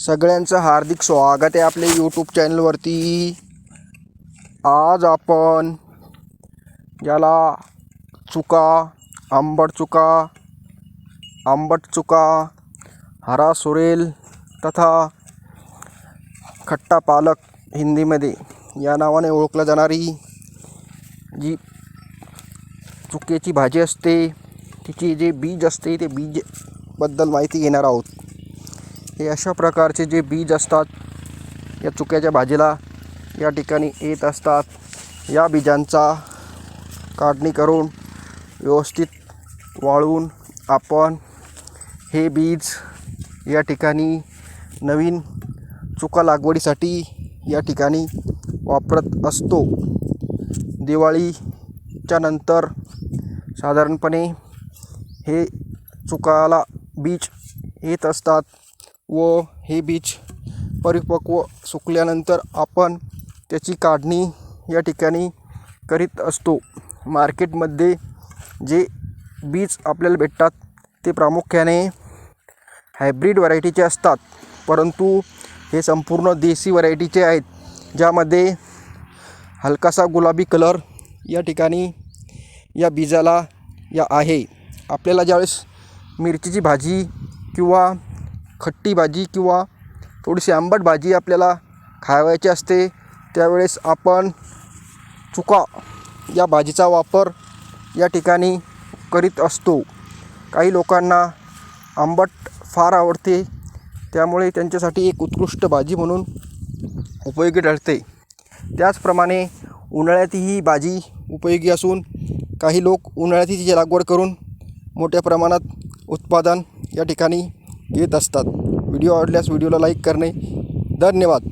सगळ्यांचं हार्दिक स्वागत आहे आपल्या यूट्यूब चॅनलवरती। आज आपण याला आंबट चुका, हरा सुरेल तथा खट्टा पालक हिंदीमध्ये या नावाने ओळखला जाणारी जी चुक्याची भाजी असते, तिची जे बीज असते ते बीजबद्दल माहिती घेणार आहोत। हे अशा प्रकारचे जे बीज असतात या चुक्याच्या भाजीला या ठिकाणी येत असतात। या बीजांचा काढणी करून व्यवस्थित वाळवून आपण हे बीज या ठिकाणी नवीन चुका लागवडीसाठी या ठिकाणी वापरत असतो। दिवाळीच्या नंतर साधारणपणे हे चुकाला बीज येत असतात व हे बीज परिपक्व सुकल्यानंतर आपण त्याची काढणी या ठिकाणी करीत असतो। मार्केटमध्ये जे बीज आपल्याला भेटतात ते प्रामुख्याने हायब्रिड व्हरायटीचे असतात, परंतु हे संपूर्ण देसी व्हरायटीचे आहेत, ज्यामध्ये हलकासा गुलाबी कलर या ठिकाणी या बीजाला आहे। आपल्याला ज्यावेळेस मिरचीची भाजी किंवा खट्टी भाजी किंवा थोडीशी आंबट भाजी आपल्याला खावायची असते, त्यावेळेस आपण चुका या भाजीचा वापर या ठिकाणी करीत असतो। काही लोकांना आंबट फार आवडते, त्यामुळे त्यांच्यासाठी एक उत्कृष्ट भाजी म्हणून उपयोगी ठरते। त्याचप्रमाणे उन्हाळ्यात ही भाजी उपयोगी असून काही लोक उन्हाळ्यात तिची लागवड करून मोठ्या प्रमाणात उत्पादन या ठिकाणी घेत असतात। व्हिडिओ आवडल्यास व्हिडिओला लाईक करणे। धन्यवाद।